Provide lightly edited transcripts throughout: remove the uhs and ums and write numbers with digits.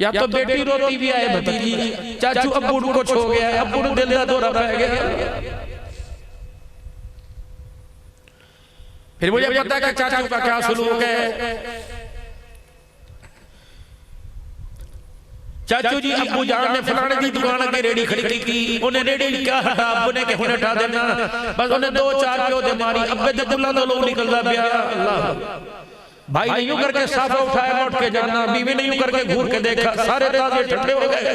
या तो बेटी रोती भी आए भतीजी, चाचू अब्बू को छो गया, अब्बू ने दिल का दौरा पै गया। फिर मुझे पता है कि चाचू का क्या सलूक है। चाचू जी अब्बू जान ने फलाने की दुकान के रेडी खड़ी की, उन्हें रेडी क्या हटा, अब्बू ने कि हुने हटा देना, बस उन्हें 2-4 प्यो दे मारी, अब्बे दे बुला दो लोग निकलदा पिया। अल्लाह भाई ने यूं करके साफा उठाया, लौट के जाना, बीवी ने यूं करके घूर के देखा, सारे ताजे ठंडे हो गए।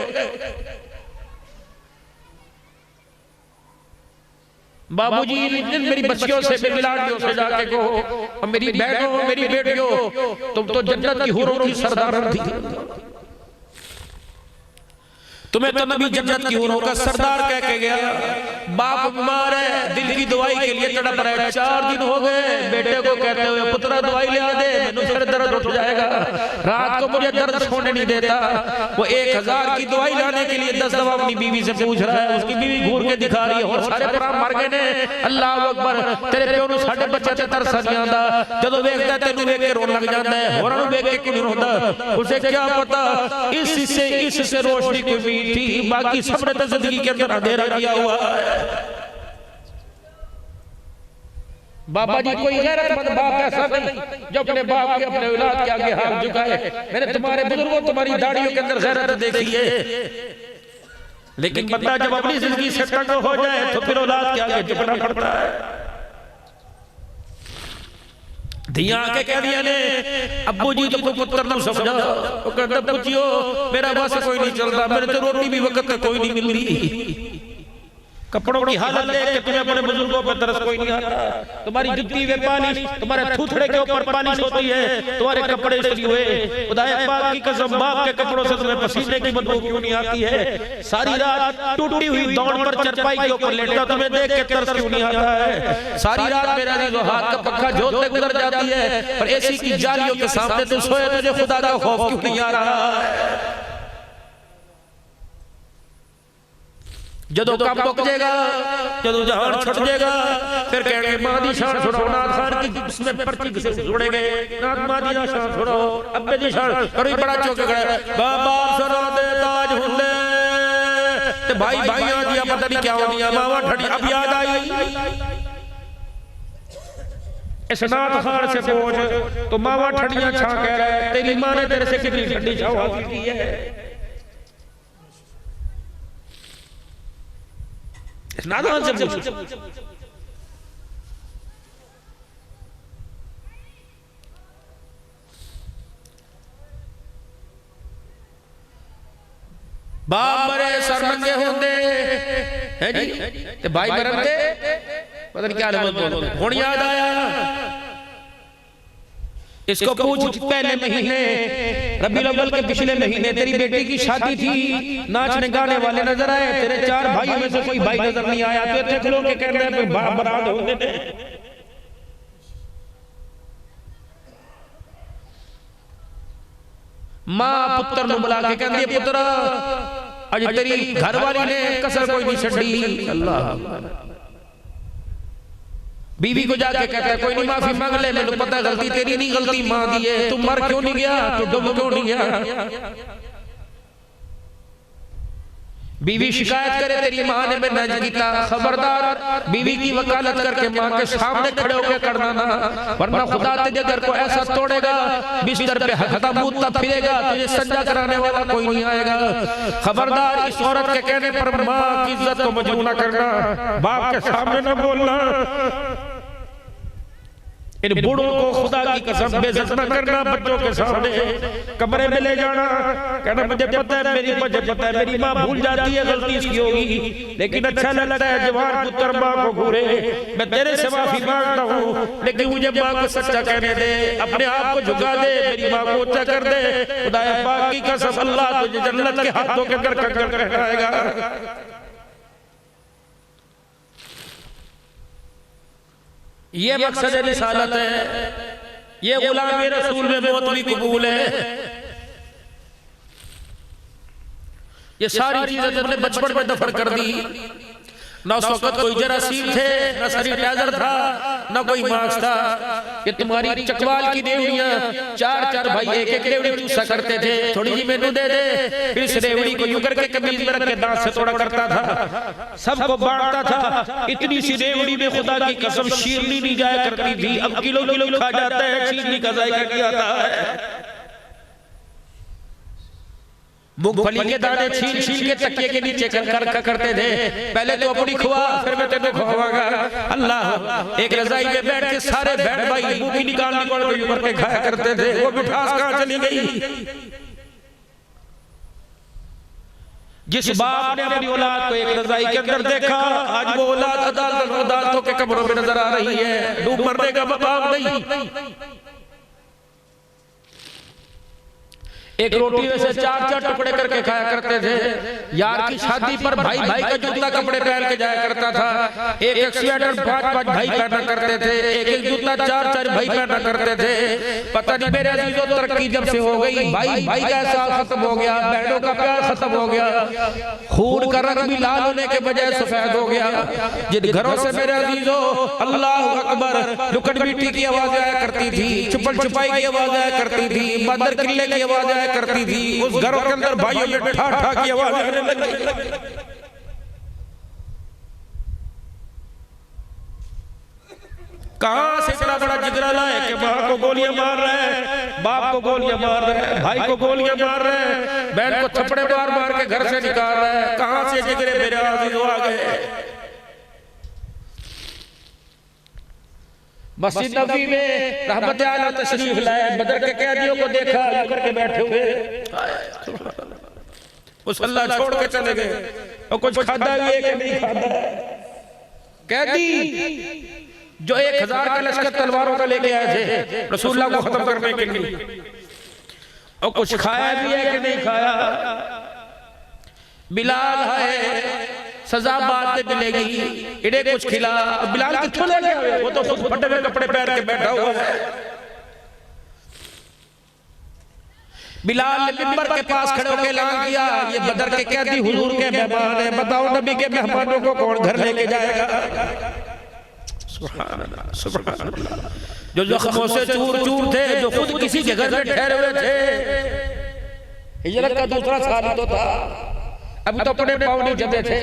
बाबूजी मेरी बच्चियों से, मेरी लाड़ियों से जाके कहो, मेरी बहनों, मेरी बेटियों, तुम तो जन्नत की हूरों की सरदार थी, तुम्हें तो नबी जन्नत की हूरों का सरदार कह के गया। बाप बीमार है, दिल की दवाई के लिए तड़प रहा है, 4 दिन हो गए बेटे को कहते हुए, पुत्रा दवाई ले आ दे, मैंने सिर दर्द उठ जाएगा, रात को मुझे दर्द सोने नहीं देता। वो 1000 की दवाई लाने के लिए 10 दफा अपनी बीवी से पूछ रहा है, उसकी बीवी घूर के दिखा रही है, और सारे पुराण मर गए ने। अल्लाह अकबर, तेरे प्यो नु साडे बच्चे ते तरस नहीं आंदा, जदों वेखदा तेनू वेख के रोन लग जांदा है, होरां नु वेख के क्यों नहीं रोंदा? उसे क्या पता इससे रोशनी कोई थी, बाकी सबने तो जिंदगी के अंदर अंधेरा किया हुआ है। बाबा जी कोई गैरतमंद बाप ऐसा नहीं जो अपने बाप के, अपने औलाद के आगे हाथ झुकाए। मैंने तुम्हारे बुजुर्गों, तुम्हारी दाढ़ियों के अंदर गैरत देखी है, लेकिन बंदा जब अपनी जिंदगी से तंग हो जाए तो फिर औलाद के आगे झुकना पड़ता है। धिया के कह दिया ने, अब्बू जी तो पुत्र न समझा, वो कहता पुछियो मेरा बस कोई नहीं चलता, मेरे तो रोटी भी वक्त पे कोई नहीं मिल रही, कपड़ों की हालत देख के तुम्हें अपने बुजुर्गों पर तरस कोई नहीं आता, तुम्हारी जुत्ती वे पालिश, तुम्हारे थूथड़े के ऊपर पालिश होती है, तुम्हारे कपड़े इसलिए हुए, खुदाए पाक की कसम बाप के कपड़ों से तुम्हें पसीने की बदबू क्यों नहीं आती है? सारी रात टूटी हुई दौड़ पर चरपाई के ऊपर लेटा तुम्हें देख के तरस क्यों नहीं आता है? सारी रात मेरा जो हाथ का पक्का झोलते गुजर जाती है, पर एसी की जालियों के सामने तुम सोए, तुझे खुदा का खौफ क्यों नहीं आ रहा है? जदों काम मुक जाएगा, जदों जहान छुट जाएगा, फिर कहेंगे मां दी शान छुड़ाओ, नाथ खान की उसमें पर्ची किसे जोड़ेंगे, नाथ मां दी शान छुड़ाओ, अब्बे दी शान कभी बड़ा चौक गए, बाप सरा दे ताज हुंदे ते भाई भाइयां दी पता नहीं क्या होंदियां, मावा ठड़ी अब याद आई इस नाथ खान से पूछ, तो मावा ठड़ियां छा कह रहा, तेरी मां ने तेरे से कितनी ठंडी छाव हासिल की है? नादान से पूछ। बाप मरे सर नंगे होंदे है जी, ते भाई मरंदे पता नहीं क्या बोलते। हुण याद आया, इसको पूछ पहले महीने रबीउल अव्वल के पिछले महीने तेरी बेटी की शादी थी, नाचने गाने वाले नजर आए, तेरे 4 भाइयों में से कोई भाई नजर नहीं आया, तो इतने लोग के कहने पे बाप बरात होने दे। मां पुत्र नु बुला के कहंदी है, पुत्र अज तेरी घरवाली ने कसर कोई नहीं छड़ी। अल्लाह बीवी को जाके कहता है कोई नहीं माफी मांग ले, मैंने पता गलती तेरी नहीं, गलती मां दी है, तू मर क्यों नहीं गया, तू डूब क्यों नहीं गया? बीवी शिकायत करे तेरी मां ने मैं नहीं किया, खबरदार बीवी की वकालत करके मां के सामने खड़े होकर करना ना, वरना खुदा तेरे घर को ऐसा तोड़ेगा, बिस्तर पे हकता मुद्दा फिरेगा, तुझे सजा कराने वाला कोई नहीं आएगा। खबरदार इस औरत के कहने पर मां की इज्जत को मजबूर न करना, बाप के सामने न बोलना, इन बूढ़ों को खुदा की कसम बेइज्जत न करना, बच्चों के सामने कमरे में ले जाना, कहना मुझे पता है मेरी माँ भूल जाती है, गलती इसकी होगी, लेकिन अच्छा लगता है जवान पुत्र माँ को घूरे, मैं तेरे से माफी मांगता हूँ, लेकिन मुझे माँ को सच्चा कहने दे, अपने आप को झुका दे, मेरी माँ को ऊंचा कर दे, खुदा पाक की कसम अल्लाह तुझे जन्नत के हाथों के अंदर कंकर कहलाएगा। ये मकसद रिसालत है, ये गुलाम रसूल में मौत भी कबूल है। ये सारी चीजें तुमने बचपन में दफन कर दी, ना उस वक्त कोई जरासीम थे, ना सैनिटाइजर था, ना कोई मास्क था, कि तुम्हारी चकवाल की रेवड़ियां, चार चार भाई एक एक रेवड़ी चूसा करते थे, थोड़ी जी मैनू दे दे। फिर इस रेवड़ी को यूं करके कमीज में रख के दांत से तोड़ा करता था, सबको बांटता था। इतनी सी रेवड़ी में खुदा की कसम शीरनी नहीं जाया करती थी। अब किलो किलो खा जाता है, शीरनी का जायका नहीं आता है। मूंगफली के दाने छील छील के तकिए के नीचे कर करते थे। पहले तो अपनी खुआ, फिर मैं तेरे खुआऊंगा। अल्लाह, एक रजाई में बैठ के सारे बहन भाई मुंह भी निकाल निकाल के खाया करते थे। वो मिठास कहां चली गई? जिस बाप ने अपनी औलाद को एक रजाई के अंदर देखा, आज वो औलाद अदालतों के कब्रों में नजर आ रही है। डूब मरने का बाप नहीं। एक रोटी में से चार चार टुकड़े करके खाया करते थे। यार की शादी पर भाई भाई का जूता कपड़े पहन के जाया करता था। एक एक स्वेटर पांच पांच भाई पहना करते थे, एक एक जूता चार चार भाई पहना करते थे। पता नहीं मेरे अजीजों तरक्की जब से हो गई, भाई भाई का एहसास खत्म हो गया, बहनों का प्यार खत्म हो गया। खून का रंग भी लाल होने के बजाय सफेद हो गया। जिन घरों से मेरे अजीजों अल्लाह अकबर लुकट बीटी की आवाज आया करती थी, छुपन छुपाई की आवाज आया करती थी, बंदर किल्ले की आवाज आया करती थी, उस घरों के अंदर भाइयों में ठा ठा की आवाज आने लगी। कहां से इतना बड़ा जिगरा लाए कि मां को गोलियां मार रहे हैं, बाप को गोलियां मार रहे हैं, भाई को गोलियां मार रहे हैं, बहन को थप्पड़े मार मार के घर से निकाल रहे हैं। कहां से जिगरे मेरे अजीजों आ गए? मस्जिद नबी में रहमत आला तशरीफ लाए, बदर के कैदियों को देखा करके बैठे हुए, मुसल्ला छोड़ के चले गए। और कुछ खादा भी है कि नहीं खादा? कैदी जो 1000 का लश्कर तलवारों का लेके आए थे रसूलुल्लाह को खत्म करने के लिए, और कुछ खाया भी है कि नहीं खाया? बिलाल है, सजा बाद में मिलेगी, इन्हें कुछ खिला। बिलाल कित्थों ले गए? वो तो खुद फटे हुए कपड़े पहन के बैठा हुआ है। बिलाल ने मिंबर के पास खड़े होकर ऐलान किया, ये बदर के कैदी हुजूर के मेहमान हैं, बताओ नबी के मेहमानों को कौन घर लेके जाएगा? सुभान अल्लाह, सुभान अल्लाह। जो जख्मों से चूर चूर थे, जो खुद किसी के घर में ठहरे हुए थे, हिजरत का दूसरा साल तो था, अब तो अपने पाँव नहीं जमे थे,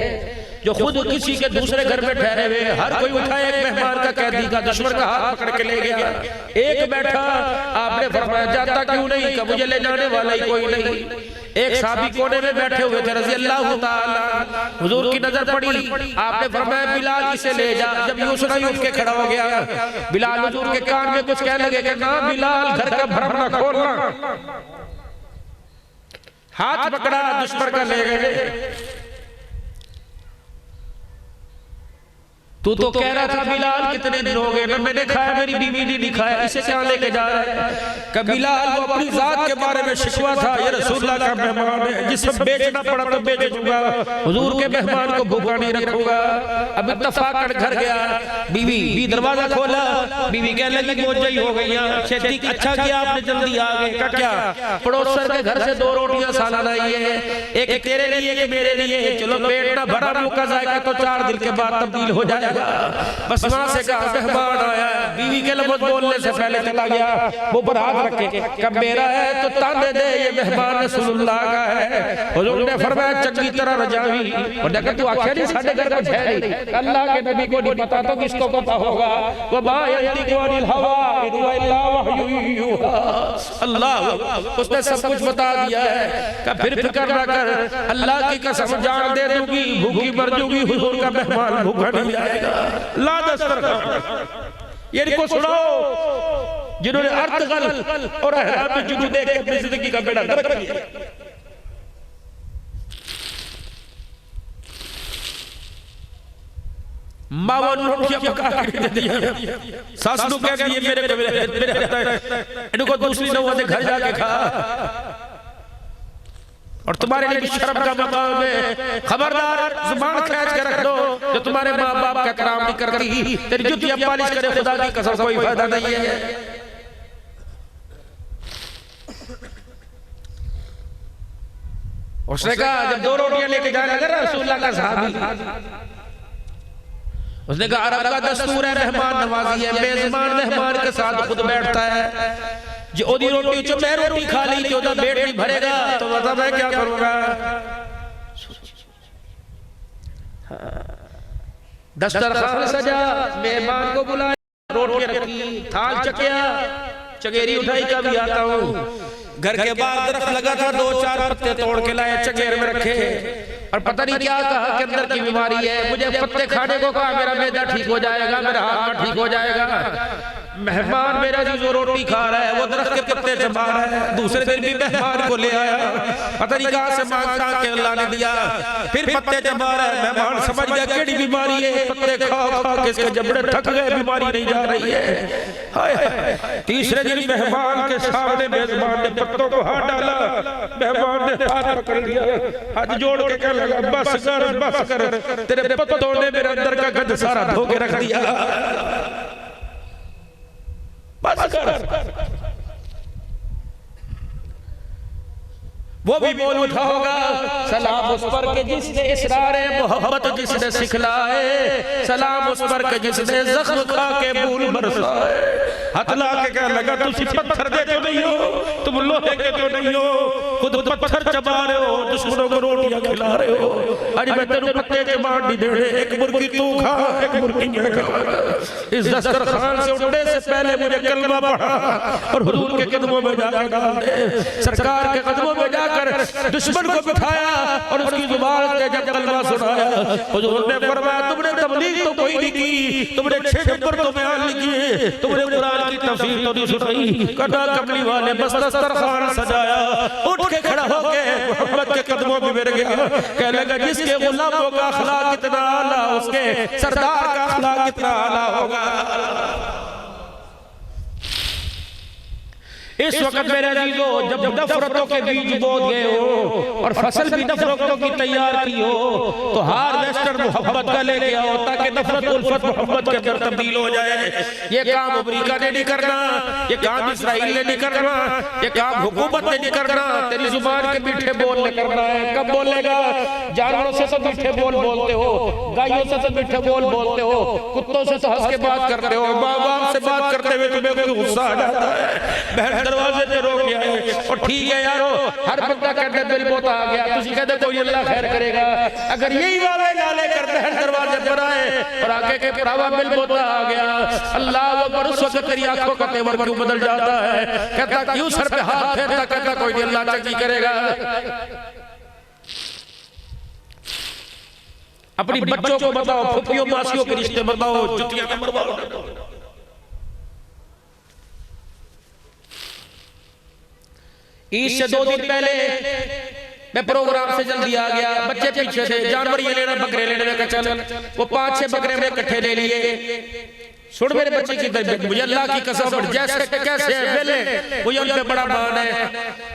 जो खुद किसी के दूसरे घर में ठहरे हुए, हर कोई उठाया एक मेहमान का, कैदी का, दुश्मन का हाथ पकड़ के ले गया। एक बैठा, आपने फरमाया जाता क्यों नहीं? कि मुझे ले जाने वाला ही कोई नहीं। एक साहबी कोने में बैठे हुए थे रज़ी अल्लाह ताला, हुजूर की नजर पड़ी, आपने फरमाया बिलाल इसे ले जा। जब यूसुफ उठ के खड़ा हो गया, बिलाल हुजूर के कान में कुछ कहने लगे कि ना बिलाल, घर का भरम ना खोलना। हाथ पकड़ा, दुश्मन का ले गए। तू तो कह रहा था बिलाल कितने दिन हो गए, मैंने खाया, मेरी बीवी ने नहीं खाया, इसे क्या लेके जा रहा है? कि बिलाल वो अपनी जात के बारे में शिकवा था, ये रसूलुल्लाह का मेहमान है, जिसे बेचना पड़ा तो बेच दूंगा, हुजूर के मेहमान को भूखा नहीं रखूंगा। अब इत्तफाकन घर गया, बीवी दरवाजा खोला, बीवी कहने लगी मौजई हो गई, खेती अच्छा किया आपने, जल्दी आ गए। का क्या? पड़ोसर के घर से 2 रोटियां सालाना आई है, एक तेरे लिए एक मेरे लिए। चलो पेट ना भरा, मुंह का जायका तो 4 दिन के बाद तब्दील हो जाएगा। बस वहां से कहा मेहमान आया, बीवी के लफ्ज बोलने से पहले चला गया, वो पर हाथ रखे, कब मेरा है तो ताने दे, ये मेहमान रसूलुल्लाह का है। हुजूर ने फरमाया चंगी तरह रजावी, और देखा तू आखिर नहीं साडे घर कुछ है नहीं, अल्लाह के नबी को नहीं पता तो किसको पता होगा? वो मा यंतिकु अनिल हवा इन हुवा इल्ला वहयु यूहा। अल्लाह, उसने सब कुछ बता दिया है। का फिर फिक्र ना कर, अल्लाह की कसम जान दे दूंगी, भूखी मर जाऊंगी, हुजूर का मेहमान भूखा नहीं जाएगा। ला दस्तरखान ये इनको सुनाओ जिन्होंने अर्तगल और अहराम में जुनून देख के अपनी जिंदगी का बेड़ा गर्क किया। माँ वो रोटियां पका के दिया, सास नु कह के ये मेरे इनको दूसरी नौबत से घर जाके खा, और तुम्हारे लिए शर्म का मकाम है। खबरदार, जुबान खींच के रख दो, जो तुम्हारे माँ बाप का कराम नहीं करती, तेरी जुतियां पालिश करे, खुदा की कसम कोई फायदा नहीं है। उसने कहा जब 2 रोटियां लेके जाने लगा रसूलुल्लाह का सहाबी, उसने कहा अरब का दस्तूर है मेहमान नवाजी है, मेजबान मेहमान के साथ खुद बैठता है। जो ओदी रोटी जो मैं रोटी खा ली जो पेट नहीं भरेगा तो बता मैं क्या करूंगा। दस्तरखान सजा, मेहमान को बुलाया, रोटी रखी, थाल चकिया, चगेरी उठाई का भी आता हूँ। घर के बाहर दरख्त लगा था, 2-4 पत्ते तोड़ के लाए, चगेर में रखे और पता नहीं क्या कहा कि अंदर की बीमारी है। मुझे पत्ते खाने को कहा, मेरा मैदा ठीक हो जाएगा, मेरा हाथ ठीक हो जाएगा। मेहमान मेरा जो रोटी खा रहा है वो दरख्त के पत्ते चबा रहा है। दूसरे दिन भी मेहमान को ले आया, पता नहीं कहां से मांगता के अल्लाह ने दिया, फिर पत्ते चबा रहा है। मेहमान समझ गया केड़ी बीमारी है, पत्ते खा खा के इसके जबड़े थक गए, बीमारी नहीं जा रही है। हाय तीसरे दिन मेहमान के सामने मेजबान ने पत्तों को हाथ डाला, मेहमान ने हाथ पकड़ लिया, हाथ जोड़ के कहने लगा बस कर, तेरे पत्तों ने मेरे अंदर का गंद सारा धो के रख दिया, बस कर। वो भी बोल उठा होगा सलाम उस पर के जिसने इसरार मोहब्बत जिसने सिखलाए, सलाम उस पर के जिसने जख्म खा के भूल बरसाए। हथला के कह लगा तुम पत्थर दे तो नहीं हो, तुम लोहे के तो नहीं हो, खुद पत्थर चबा रहे हो, दुश्मनों को रोटियां खिला रहे हो। आज मैं तेरे पत्ते के बांट नहीं दे रहे, एक मुर्गी तू खा एक मुर्गी मैं खा। इस दस्तरखान से उठने से पहले मुझे कलमा पढ़ा और हुजूर के कदमों में जाकर डाल दे। सरकार के कदमों में जाकर दुश्मन को बिठाया और उसकी जुबान से जब कलमा सुनाया, हुजूर ने फरमाया तुमने तबलीग तो कोई नहीं की, तुमने 6 नंबर तो बयान नहीं किए, तुमने कुरान की तफसीर तो नहीं सुनाई। कदा कमली वाले बस दस्तरखान सजाया, उठ के खड़ा होके मोहम्मद के कदमों में गिर गया, कहने लगा जिसके गुलामों का अखलाक कितना आला, उसके सरदार का अखलाक कितना आला होगा। इस वक्त मेरे अजीजों जब नफरतों के बीज बोद गए हो और फसल भी नफरतों की तैयार की हो, तो हार्वेस्टर मोहब्बत का लेके आओ ताकि नफरत उल्फत मोहब्बत के अंदर तब्दील हो जाए। ये काम अमेरिका ने नहीं करना, ये काम इसराइल ने नहीं करना, ये काम हुकूमत ने नहीं करना, तेरी जुबान के मीठे बोल ने करना है। कब बोलेगा? जानवरों से तो मीठे बोल बोलते हो, गायों से तो मीठे बोल बोलते हो, कुत्तों से तो हंस के बात करते हो, माँ बाप से बात करते हुए तुम्हें कोई गुस्सा आ जाता है, दरवाजे पे रोक लिया है। और ठीक है यारो, हर बंदा कहते बिल बोता आ गया, तुझे कहते कोई अल्लाह खैर करेगा। अगर यही वाले नाले करते हैं दरवाजे पर आए और आगे के भरावा बिल बोता आ गया, अल्लाह अकबर, उस वक्त तेरी आंखों का तेवर क्यों बदल जाता है? कहता क्यों सर पे हाथ फेरता, कहता कोई अल्लाह चंगी करेगा। अपनी बच्चों को बताओ, फुफियों मासियों के रिश्ते बताओ, जुतियां न मरवाओ। ईद से 2 दिन पहले मैं प्रोग्राम से जल्दी आ गया, बच्चे पीछे थे, जानवर ये लेना बकरे लेने में, चल वो 5-6 बकरे में इकट्ठे ले लिए। सुन मेरे बच्चे की तबीयत, मुझे अल्लाह की कसम जैसे कैसे वेले मुझे उन पे बड़ा मान है।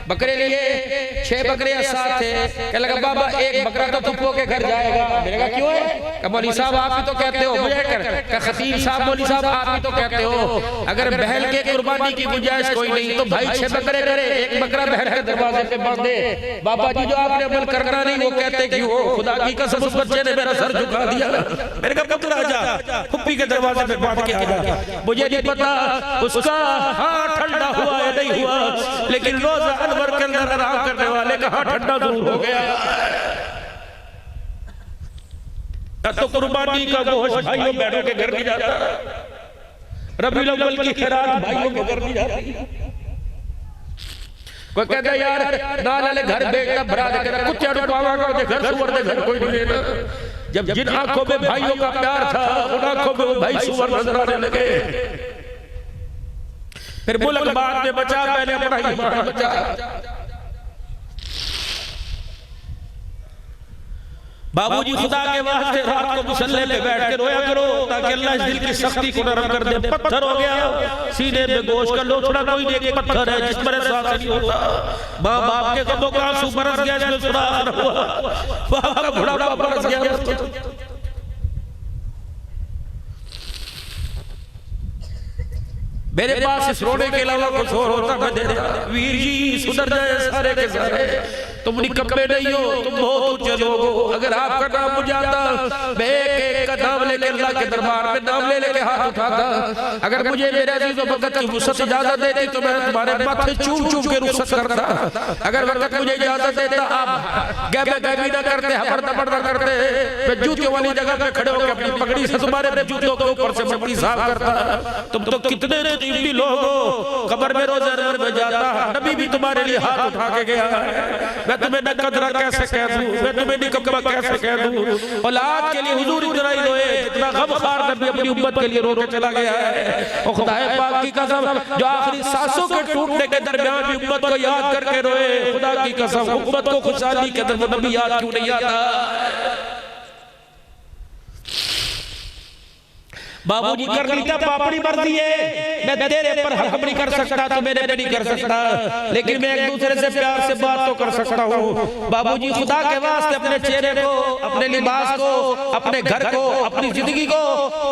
बकरे लिए 6 बकरे साथ थे, कह लगा बाबा एक बकरा तो फुप्पो के घर जाएगा। मैंने कहा क्यों है? कहा मौली साहब आप ही तो कहते हो, मुझे कहा खतीब साहब मौली साहब आप ही तो कहते हो अगर बहन के कुर्बानी की गुंजाइश कोई नहीं तो भाई 6 बकरे करे, एक बकरा बहन के दरवाजे पे बांधे। बाबा जी जो आपने अमल करना नहीं वो कहते क्यों हो? खुदा की कसम उस बच्चे ने मेरा सर झुका दिया। मैंने कहा पुत्र आजा, फुप्पी के दरवाजे पे बांध के आजा। मुझे नहीं पता उसका हाथ ठंडा हुआ या नहीं हुआ, लेकिन रोजा अनवर के अंदर आराम करने वाले का हाथ ठंडा जरूर हो गया। तो कुर्बानी का गोश्त भाइयों बहनों के घर नहीं जाता, रबीउल अव्वल की खैरात भाइयों के घर नहीं जाती। कोई कहता यार नाले घर बेटा भरा दे के कुछ रुपवागा दे घर सुवर दे घर कोई नहीं लेना। जब जिन आंखों में भाइयों का प्यार था उन आंखों में वो भाई सुवर नजर आने लगे। फिर मुल्क बाद में बचा, पहले अपना ईमान बचा। बाबूजी खुदा के वास्ते रात को मुसल्ले पे बैठ के रोया करो ताकि अल्लाह इस दिल की सख्ती को नरम कर दे। पत्थर हो गया सीने में गोश्त का लोथड़ा कोई नहीं, पत्थर है जिस पर एहसास नहीं होता। माँ बाप के कदों का आंसू बरस गया, इसमें सुराख न हुआ, बाप का बुढ़ापा बरस गया। मेरे पास इस रोने के अलावा कुछ और होता मैं दे देता। वीर जी सुधर जाए सारे के सारे, तुम निकम्मे नहीं हो, तुम बहुत ऊंचे लोग हो। अगर आपका नाम मुझे आता मैं एक का नाम लेके अल्लाह के दरबार में नाम ले लेके हाथ उठाता, अगर मुझे मेरे अजीज़ वक़्त की वुसअत इजाजत देती तो मैं तुम्हारे माथे चूम चूम के रुखसत करता। अगर वक़्त मुझे इजाजत देता आप गैबे गैबी ना करते, हबर दबर ना करते, मैं जूते वाली जगह पे खड़े होकर अपनी पगड़ी से तुम्हारे जूतों के ऊपर से मिट्टी साफ करता। तुम तो कितने कीमती लोग हो, कब्र में रोज़ अरवर में जाता, नबी भी तुम्हारे लिए हाथ उठा के गया। मैं तुम्हें न कदरा कैसे कह दूं, मैं तुम्हें निकम्मा कैसे कह दूं। औलाद के लिए हुजूर इतना ही रोए जितना गमखार नबी अपनी उम्मत के लिए रो के चला गया है। और खुदाए पाक की कसम, जो आखिरी सांसों के टूटने के दरमियान भी उम्मत को याद करके रोए, खुदा की कसम उम्मत को खुशहाली के अंदर वो नबी याद क्यों नहीं आता। बाबूजी कर लीता पापड़ी भर दिए, मैं तेरे पर हक नहीं कर सकता तो मेरे पे नहीं कर सकता, लेकिन मैं एक दूसरे से प्यार से बात तो कर सकता हूँ। बाबूजी खुदा के वास्ते अपने चेहरे को, अपने लिबास को, अपने घर को, अपनी जिंदगी को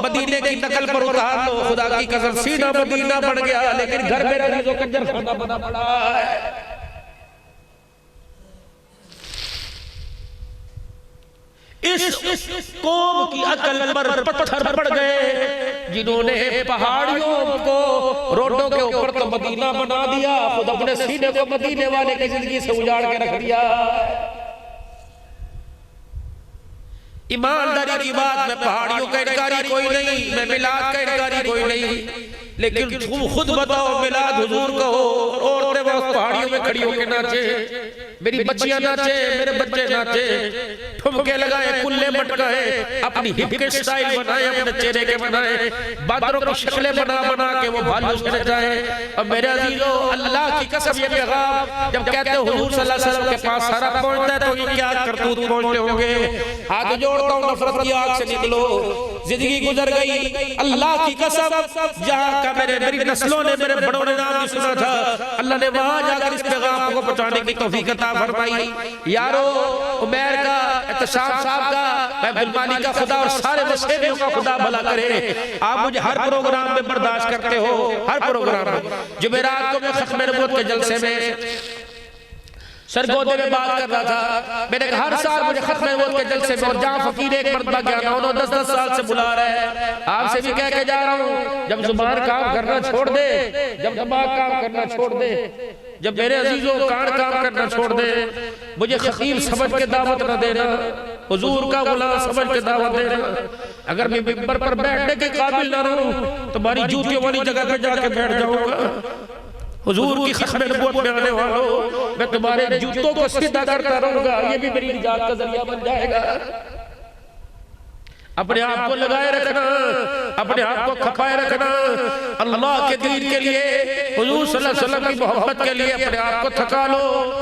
मदीने की नकल पर उतार लो। खुदा की कसम सीना मदीना बढ़ गया, लेकिन घर में रही तो कंजर खाना बना पड़ा है। इस कौम की अकल पर पत्थर पड़ गए जिन्होंने पहाड़ियों को रोडों के ऊपर तो मदीना बना दिया, खुद अपने सीने को मदीने वाले की जिंदगी से उजाड़ के रख दिया। ईमानदारी की बात, मैं पहाड़ियों का इनकारी कोई नहीं, मैं मिलाद का इनकारी कोई नहीं, लेकिन तुम खुद बताओ मिलाद हुजूर का हो, औरतें वहां पहाड़ियों में खड़ी होकर नाचे, मेरी बच्चियां नाचे, मेरे बच्चे नाचे, ठुमके लगाए, कुल्ले मटकाए, अपनी हिप के स्टाइल बनाए, अपने चेहरे के बनाए, बादरों की शक्लें बना बना के वो भालू से नचाए। और मेरे अजीजों अल्लाह की कसम ये पैगाम जब कहते हो हुजूर सल्लल्लाहु अलैहि वसल्लम के पास सारा पहुंचता है तो ये क्या करतूत पहुंचते होंगे। हाथ जोड़ता हूं, नफरत की आग से निकलो, जिंदगी गुजर गई। अल्लाह की कसम जहां का मेरी नस्लों ने, मेरे बड़ों ने नाम नहीं सुना था, अल्लाह ने वहां जाकर इस पैगाम को पहुंचाने की तौफीक अता फरमाई। यारो उमैर का, एहतशाम साहब का, महबूब मानी का खुदा और सारे वसेबियों का खुदा भला करे। आप मुझे हर प्रोग्राम में बर्दाश्त करते हो, हर प्रोग्राम में। जुमेरात को मैं खत्म नबूवत के जलसे में सरगोदे में बात कर रहा था, मैंने कहा हर साल मुझे खत्म नबूवत के जलसे में और जहां फकीर एक मर्तबा गया, उन्होंने 10-10 साल से बुला रहे हैं। आपसे भी कह के जा रहा हूं, जब जुबान काम करना छोड़ दे, जब दिमाग काम करना छोड़ दे, जब मेरे अजीजों कान काम करना छोड़ दे, मुझे खतीब समझ के दावत न देना, हुजूर का गुलाम समझ के दावत देना। अगर मैं मिंबर पर बैठने के काबिल न रहूं, तुम्हारी जूतियों वाली जगह पे जाके बैठ जाऊंगा। हुजूर की खत्म नबूवत में आने वालों, मैं तुम्हारे जूतों को सीधा करता रहूंगा, ये भी मेरी निजात का जरिया बन जाएगा। अपने आप को लगाए रखना, अपने आप को खपाए रखना, अल्लाह के दीन के लिए, हुजूर सल्लल्लाहु अलैहि वसल्लम की मोहब्बत के लिए अपने आप को थका लो।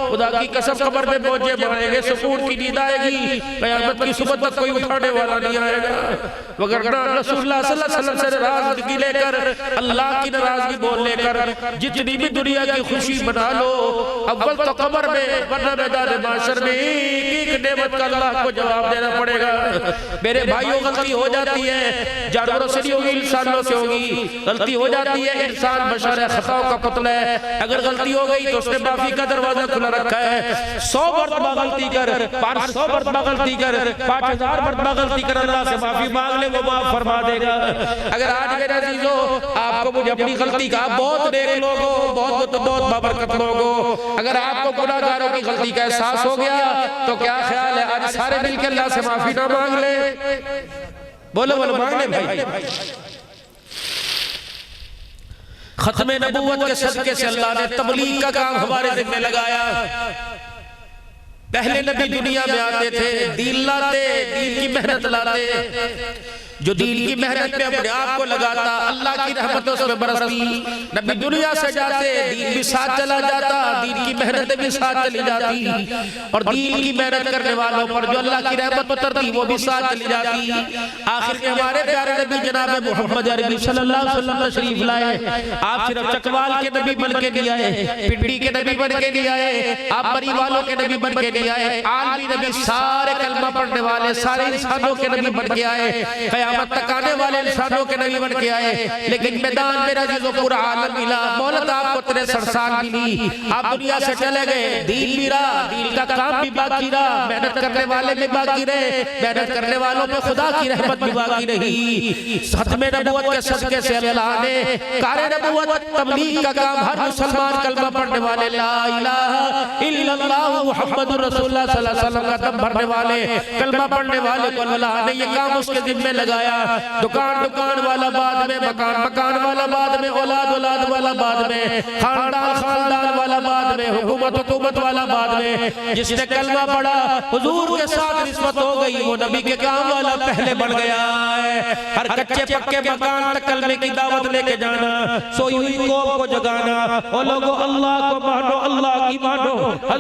खुदा की कसम कब्र में बोझे बनाएंगे, सुकून की नींद आएगी, क़यामत की सुबह तक कोई उठाने वाला नहीं आएगा। वगरना रसूलुल्लाह सल्लल्लाहु अलैहि वसल्लम से नाराजगी लेकर, अल्लाह की नाराजगी बोल लेकर जितनी भी दुनिया की खुशी बना लो, अव्वल तो कब्र में, वरना मैदान माशर में एक एक नेमत का अल्लाह को जवाब देना पड़ेगा। मेरे भाइयों गलती हो जाती है, जानवरों से नहीं होगी, इंसानों से होगी। गलती हो जाती है, इंसान बशर है, खताओं का पुतला है। अगर गलती हो गई तो उसने माफी का दरवाजा खुला रखा है। 100 मरतबा गलती कर, 500 मरतबा गलती कर, 5000 मरतबा गलती कर, अल्लाह से माफी मांग ले, वो माफ फरमा देगा। अगर आज मेरे अजीजों आपको मुझे अपनी गलती का, बहुत नेक लोग हो, बहुत बाबरकत लोग हो, अगर आपको गुनाहगारों की गलती का एहसास हो गया तो क्या ख्याल है आज सारे मिलकर अल्लाह से माफी ना मांग ले? बोलो बोलो, मांग ले भाई। खत्म नबूवत के सदके से अल्लाह ने तबलीग का काम हमारे ज़िम्मे लगाया। पहले नबी दुनिया में आते थे, दीन लाते, दीन की मेहनत लाते, जो दीन की मेहनत में अपने आप को लगाता, अल्लाह की रहमत उस पर बरसती। नबी दुनिया से जाते, दीन भी साथ चला जाता, दीन की मेहनत भी साथ चली जाती, और दीन की मेहनत करने वालों पर जो अल्लाह की रहमत उतरती वो भी साथ चली जाती। आखिर में हमारे प्यारे नबी जनाब मोहम्मद अरबी सल्लल्लाहु अलैहि वसल्लम तशरीफ लाए। आप सिर्फ चकवाल के नबी बन के नहीं आए, पिंडी के नबी बन के नहीं आए, आप मरी वालों के नबी बन के नहीं आए, आलमी नबी, सारे कलमा पढ़ने वाले सारे इंसानों के नबी बन के आए। क़यामत तक आने वाले इंसानों के नबी बन के आए, लेकिन मैदान में रजीज़ो पूरा आलम मिला, मोहलत आपको 63 साल मिली, आप दुनिया से चले गए, दीन भी रहा, दीन का काम भी बाकी रहा, मेहनत करने वाले भी बाकी रहे, मेहनत करने वालों पे खुदा की रहमत भी बाकी रही। खत्मे नबूवत के सदके से अल्लाह ने कारे नबूवत तबलीग का काम हर मुसलमान कलमा पढ़ने वाले ला इलाहा इल्लल्लाह मुहम्मदुर रसूलुल्लाह सल्लल्लाहु अलैहि वसल्लम का दम भरने वाले कलमा पढ़ने वाले को अल्लाह ने ये काम उसके जिम्मे लगाया। दुकान वाला बाद में, मकान वाला बाद में, औलाद वाला बाद में, खानदान वाला बाद में, हुकूमत वाला बाद में। जिसने कलमा पढ़ा हुजूर के साथ निस्बत हो गई, वो नबी के काम वाला पहले बढ़ गया है। हर कच्चे पक्के मकान तक कलमे की दावत लेके जाना, सोई हुई कौम को जगाना, और लोगों अल्लाह को मानो, अल्लाह की मानो,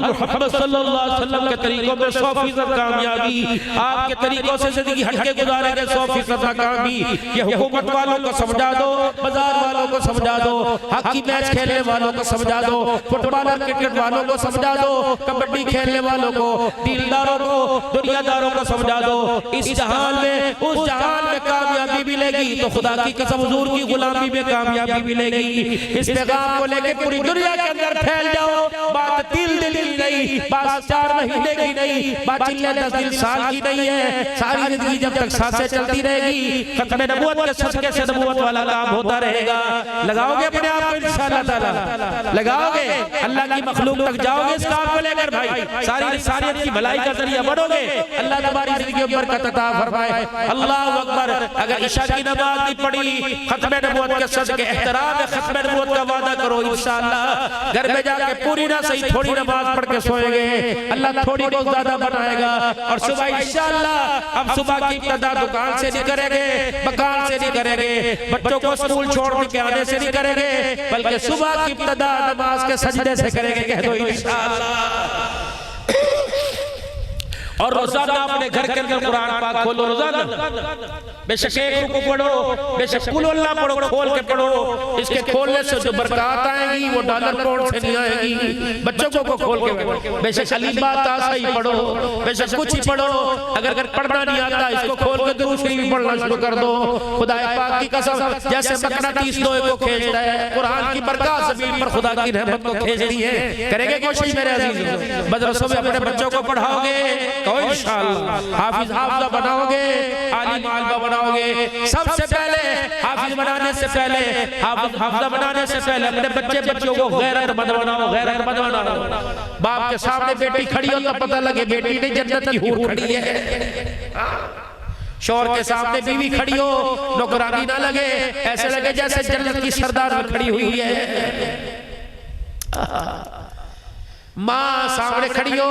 मोहम्मद सल्लल्लाहु अलैहि वसल्लम के तरीकों में 100% कामयाबी, आपके तरीकों से जिंदगी हटके गुजारेंगे 100% नाकामी। ये हुकूमत वालों को समझा दो, बाजार वालों को समझा दो, हॉकी मैच खेलने वालों को समझा दो, फुटबॉलर क्रिकेट वालों को समझा दो, कबड्डी खेलने वालों को, दीनदारों को, दुनियादारों को समझा दो। इस जहान में, उस जहान में कामयाबी मिलेगी तो खुदा की कसम हुजूर की गुलामी में कामयाबी मिलेगी। इस पैगाम को लेके पूरी दुनिया के अंदर फैल जाओ। बात 3 दिन की नहीं, बात 4 महीने की नहीं, बात 10 दिन साल की नहीं है। सारी जिंदगी जब तक सांसें चलती रहेगी, खत्मे नबूवत के सदके से नबूवत वाला काम होता रहेगा। लगाओगे अपने आप को इंशाअल्लाह ताला, लगाओगे, अल्लाह की मखलूक तक जाओगे इस काम को लेकर भाई, सारी इंसानियत की भलाई का जरिया बनोगे। अल्लाह तुम्हारी जिंदगी में बरकत अता फरमाए। अल्लाहु अकबर। अगर इशा की नमाज नहीं पढ़ी, खत्मे नबूवत के सदके एहतराम में खत्मे नबूवत का वादा करो इंशाअल्लाह घर में जाके पूरी ना सही थोड़ी नमाज पढ़ के सोएंगे, अल्लाह थोड़ी बहुत ज्यादा बनाएगा। और सुबह इंशाअल्लाह हम सुबह की इब्तिदा दुकान से नहीं करेंगे, मकान से नहीं करेंगे, बच्चों को स्कूल छोड़ के आने से नहीं करेंगे, बल्कि सुबह की इब्तिदा नमाज के सजदे से करेंगे। कह दो इंशाअल्लाह। और रोजाना अपने घर के अंदर कुरान पाक खोलो, रोजाना बेशक एक को पढ़ो, बेशक कुल अल्लाह पढ़ो, खोल के पढ़ो। इसके खोलने से जो बरकत आएगी वो डॉलर करोड़ से नहीं आएगी। बच्चों को खोल के बेशक अलीबा तासा ही पढ़ो, बेशक कुछ ही पढ़ो। अगर पढ़ना नहीं आता इसको खोल के दुरूद शरीफ पढ़ना शुरू कर दो। खुदा पाक की कसम, जैसे मकनातीस लोहे को खींचता है, कुरान की बरकत ज़मीन पर खुदा की रहमत को खींचती है। करेंगे कोशिश मेरे अजीज, मदरसों में अपने बच्चों को पढ़ाओगे तो इंशाअल्लाह हाफिज हाफिजा बनाओगे, आलिम आलिमा बनाओगे। सबसे पहले हाफिज बनाने से पहले, हाफिज हाफिजा बनाने से पहले अपने बच्चों को गैरतमंद बनाओ, गैरतमंद बनाओ। बाप के सामने बेटी खड़ी हो तो पता लगे बेटी नहीं जन्नत की हूर खड़ी है। शौहर के सामने बीवी खड़ी हो, नौकरानी ना लगे, ऐसे लगे जैसे जन्नत की सरदार खड़ी हुई है। माँ सामने खड़ी हो,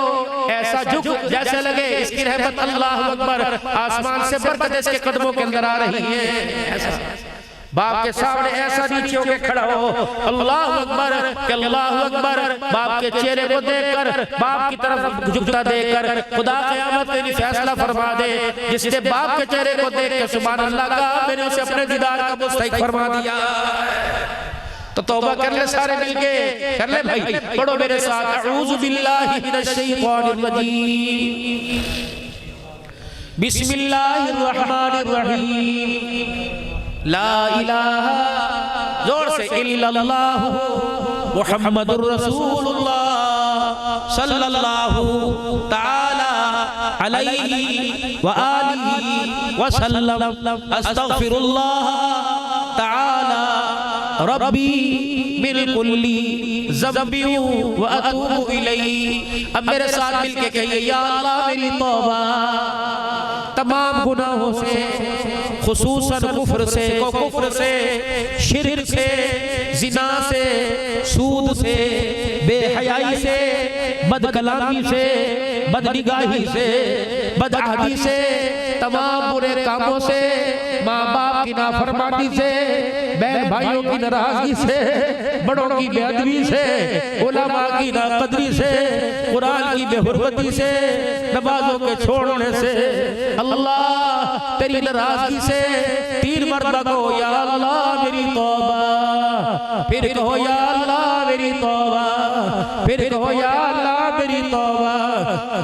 ऐसा झुक जैसे लगे इसकी रहमत अल्लाह अकबर आसमान से बरकत इसके कदमों के अंदर आ रही है। ऐसा बाप के सामने ऐसा नीचे होके खड़ा हो, अल्लाह अकबर, अल्लाह अकबर। बाप के चेहरे को देखकर, बाप की तरफ झुकता देखकर खुदा क़यामत के लिए फैसला फरमा दे। जिसने बाप के चेहरे को देख के सुभान अल्लाह कहा, मैंने उसे अपने दीदार का मुस्तहिक फरमा दिया। तो तौबा कर ले सारे मिलके, कर ले भाई, पढ़ो मेरे साथ, अऊज़ु बिल्लाहि मिनश शैतानिर रजीम, बिस्मिल्लाहिर रहमानिर रहीम, ला इलाहा, जोर से, इल्लल्लाहु मुहम्मदुर रसूलुल्लाह सल्लल्लाहु ताला अलैहि व आलिहि व सल्लम, अस्तगफिरुल्लाह ताला रब्बी मिन कुल्ली ज़ंबी व अतूबु इलैहि। अब मेरे साथ मिलके कहिए, या अल्लाह मेरी तौबा तमाम गुनाहों से, खुसूसन कुफ्र से, कुफ्र से, शिर्क से, जिना से, सूद से, बेहयाई से, बदकलामी से, बदनिगाही से, बदअहदी से, तमाम बुरे कामों से, माँ बाप की नाफरमानी से, बहन भाइयों की नाराजगी से, बड़ों की बेअदबी से, उलमा की नाकदरी से, कुरान की बेहुरमती से, नमाजों के छोड़ने से, अल्लाह तेरी नाराजगी से 3 मरतबा को या अल्लाह मेरी तौबा फिर कहो या अल्लाह मेरी तौबा, फिर कहो या अल्लाह मेरी तौबा।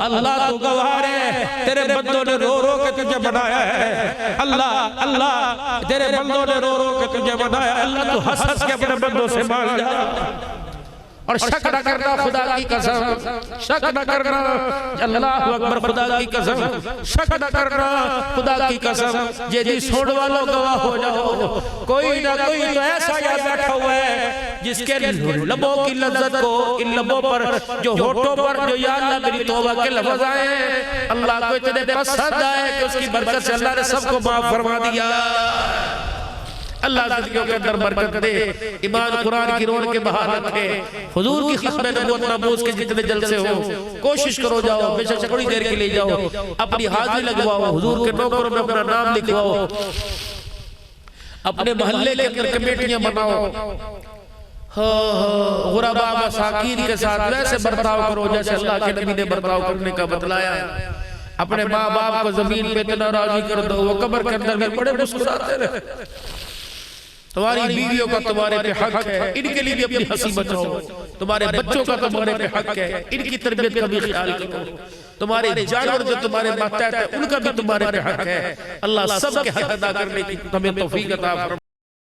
अल्लाह तू गवाह है, तेरे बंदों ने रो रो के तुझे बनाया है। अल्लाह अल्लाह तेरे बंदों ने रो रो के तुझे बनाया। अल्लाह तू हंस हंस के अपने बंदों से मांग जा और शक न करना खुदा की कसम, शक न करना, अल्लाह अकबर, खुदा की कसम, शक न करना खुदा की कसम। ये जी सुन वालों गवाह हो जाओ, कोई ना कोई तो ऐसा यहाँ बैठा हुआ है जिसके लबों की लज्जत को, इन लबों पर जो होठों पर जो या अल्लाह मेरी तौबा के लफ्ज़ आए, अल्लाह को इतने पसंद आए कि उसकी बरकत से अल्लाह ने सबको माफ फरमा दिया। अल्लाह जिंदगियों के अंदर बरकत दे, ईमान कुरान की रोड के बाहर रखे, हुजूर की खिदमत नबूवत महबूस के जितने जलसे हो कोशिश करो जाओ, बेशक थोड़ी देर के लिए जाओ, अपनी हाजिरी लगवाओ, हुजूर के नौकरों में अपना नाम लिखवाओ, अपने मोहल्ले के अंदर कमेटियां बनाओ, गुरबा मसाकीन के साथ वैसे बर्ताव करो जैसे अल्लाह के नबी ने बर्ताव करने का बतलाया। अपने माँ बाप को जमीन पे इतना राजी कर दो, वो कब्र के अंदर में बड़े मुस्कुराते रहे। तुम्हारी बीवियों का तुम्हारे पे हक है, इनके लिए भी अपनी हंसी बचाओ। तुम्हारे बच्चों का तुम्हारे पे हक है, इनकी तरबियत का भी ख्याल करो। तुम्हारे जानवर जो तुम्हारे मातहत है उनका भी तुम्हारे पे हक है। अल्लाह सबके हक अदा करने की तुम्हें तौफीक अता फरमाए।